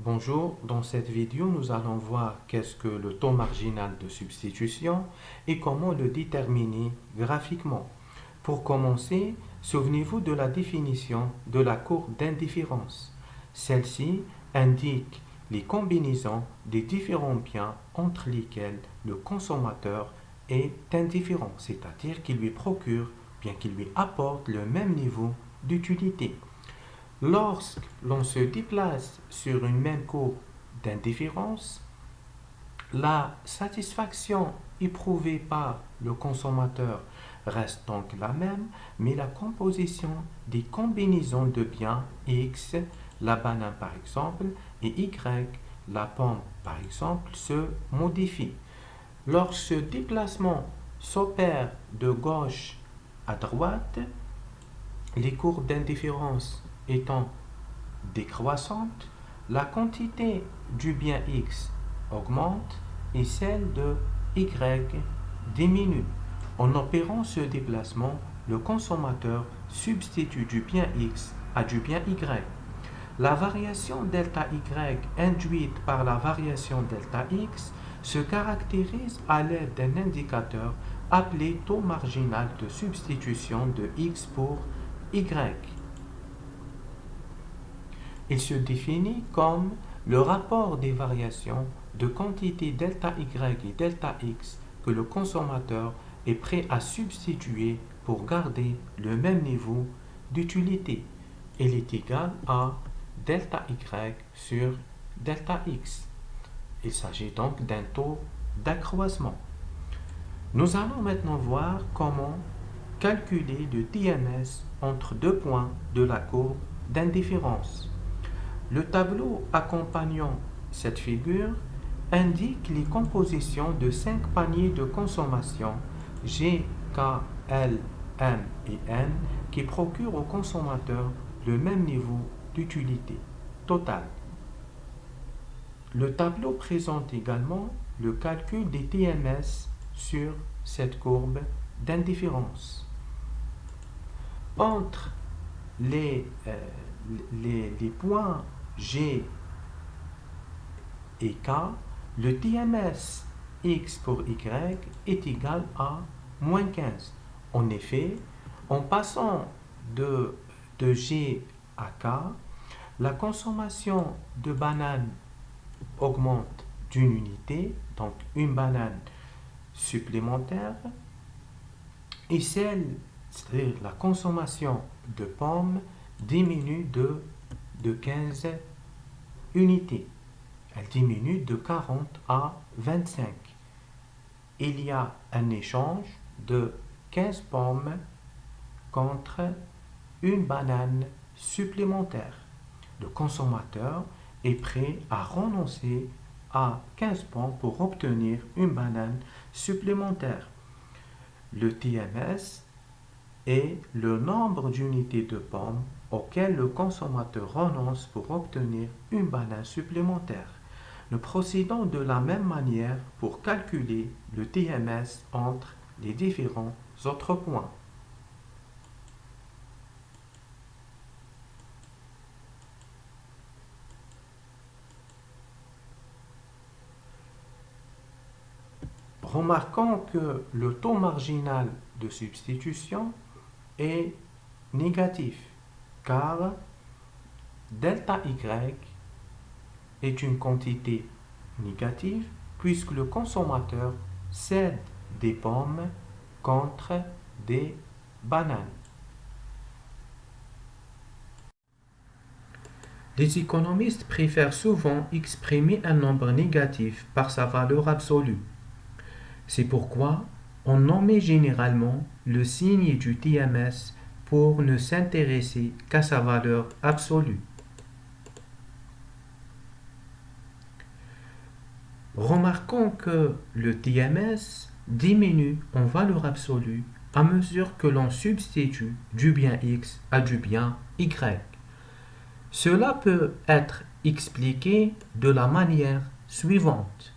Bonjour, dans cette vidéo, nous allons voir qu'est-ce que le taux marginal de substitution et comment le déterminer graphiquement. Pour commencer, souvenez-vous de la définition de la courbe d'indifférence. Celle-ci indique les combinaisons des différents biens entre lesquels le consommateur est indifférent, c'est-à-dire qu'il lui procure, bien qu'il lui apporte le même niveau d'utilité. Lorsque l'on se déplace sur une même courbe d'indifférence, la satisfaction éprouvée par le consommateur reste donc la même, mais la composition des combinaisons de biens X, la banane par exemple, et Y, la pomme par exemple, se modifie. Lorsque ce déplacement s'opère de gauche à droite, les courbes d'indifférence étant décroissante, la quantité du bien X augmente et celle de Y diminue. En opérant ce déplacement, le consommateur substitue du bien X à du bien Y. La variation delta Y induite par la variation delta X se caractérise à l'aide d'un indicateur appelé taux marginal de substitution de X pour Y. Il se définit comme le rapport des variations de quantité delta Y et delta X que le consommateur est prêt à substituer pour garder le même niveau d'utilité. Il est égal à delta Y sur delta X. Il s'agit donc d'un taux d'accroissement. Nous allons maintenant voir comment calculer le TMS entre deux points de la courbe d'indifférence. Le tableau accompagnant cette figure indique les compositions de 5 paniers de consommation G, K, L, M et N qui procurent au consommateur le même niveau d'utilité totale. Le tableau présente également le calcul des TMS sur cette courbe d'indifférence. Entre les points G et K, le TMS X pour Y est égal à moins 15. En effet, en passant de G à K, la consommation de bananes augmente d'une unité, donc une banane supplémentaire, et c'est-à-dire la consommation de pommes, diminue de 15 unités. Elle diminue de 40 à 25. Il y a un échange de 15 pommes contre une banane supplémentaire. Le consommateur est prêt à renoncer à 15 pommes pour obtenir une banane supplémentaire. Le TMS est le nombre d'unités de pommes auquel le consommateur renonce pour obtenir une banane supplémentaire. Nous procédons de la même manière pour calculer le TMS entre les différents autres points. Remarquons que le taux marginal de substitution est négatif car delta Y est une quantité négative puisque le consommateur cède des pommes contre des bananes. Les économistes préfèrent souvent exprimer un nombre négatif par sa valeur absolue. C'est pourquoi on nomme généralement le signe du TMS pour ne s'intéresser qu'à sa valeur absolue. Remarquons que le TMS diminue en valeur absolue à mesure que l'on substitue du bien X à du bien Y. Cela peut être expliqué de la manière suivante.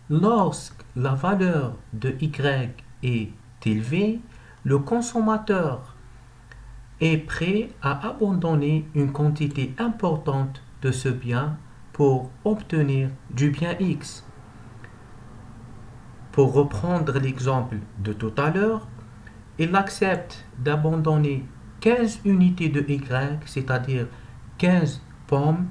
Lorsque la valeur de Y est élevée, le consommateur est prêt à abandonner une quantité importante de ce bien pour obtenir du bien x. Pour reprendre l'exemple de tout à l'heure, il accepte d'abandonner 15 unités de y, c'est-à-dire 15 pommes,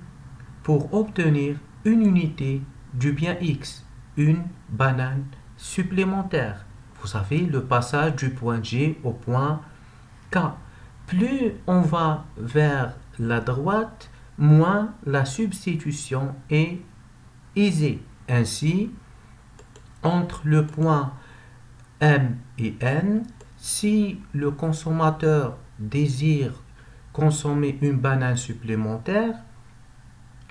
pour obtenir une unité du bien x, une banane supplémentaire. Vous savez, le passage du point G au point K. Plus on va vers la droite, moins la substitution est aisée. Ainsi, entre le point M et N, si le consommateur désire consommer une banane supplémentaire,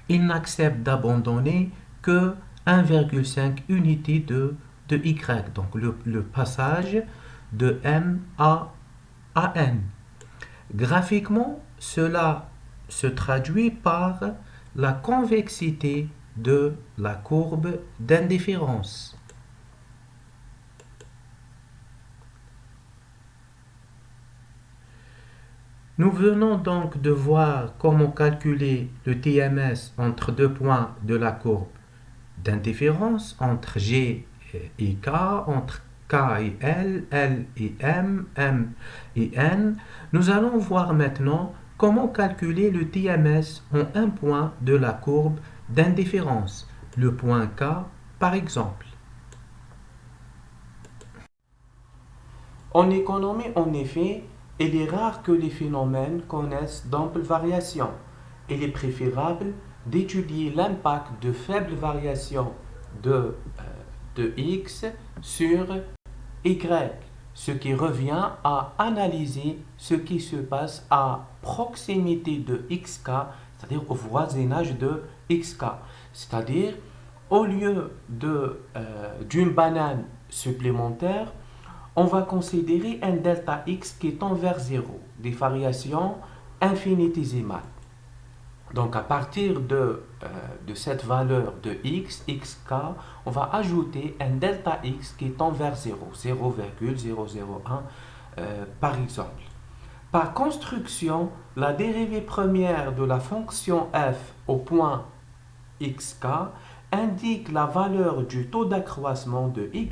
il n'accepte d'abandonner que 1,5 unité de Y, donc le passage de M à N. Graphiquement, cela se traduit par la convexité de la courbe d'indifférence. Nous venons donc de voir comment calculer le TMS entre deux points de la courbe d'indifférence, entre G et K, entre K et L et M et N. Nous allons voir maintenant comment calculer le TMS en un point de la courbe d'indifférence, le point K par exemple. En économie, en effet, il est rare que les phénomènes connaissent d'amples variations. Il est préférable d'étudier l'impact de faibles variations de x sur y, ce qui revient à analyser ce qui se passe à proximité de xk, c'est-à-dire au voisinage de xk. C'est-à-dire, au lieu d'une banane supplémentaire, on va considérer un delta x qui tend vers 0, des variations infinitésimales. Donc à partir de cette valeur de x, xk, on va ajouter un delta x qui tend vers 0, 0,001 par exemple. Par construction, la dérivée première de la fonction f au point xk indique la valeur du taux d'accroissement de y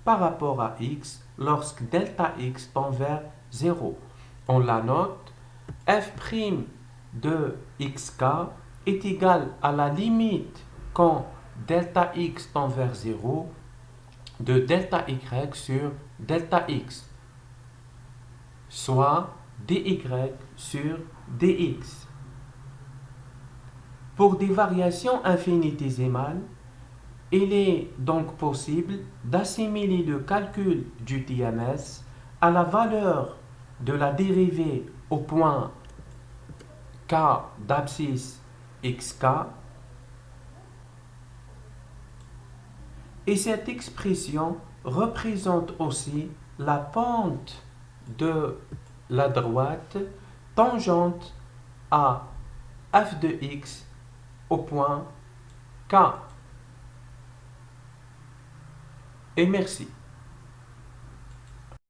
par rapport à x lorsque delta x tend vers 0. On la note, f' de xk est égal à la limite quand delta x tend vers 0 de delta y sur delta x, soit dy sur dx. Pour des variations infinitésimales, il est donc possible d'assimiler le calcul du TMS à la valeur de la dérivée au point k d'abscisse xk, et cette expression représente aussi la pente de la droite tangente à f de x au point k. Et merci.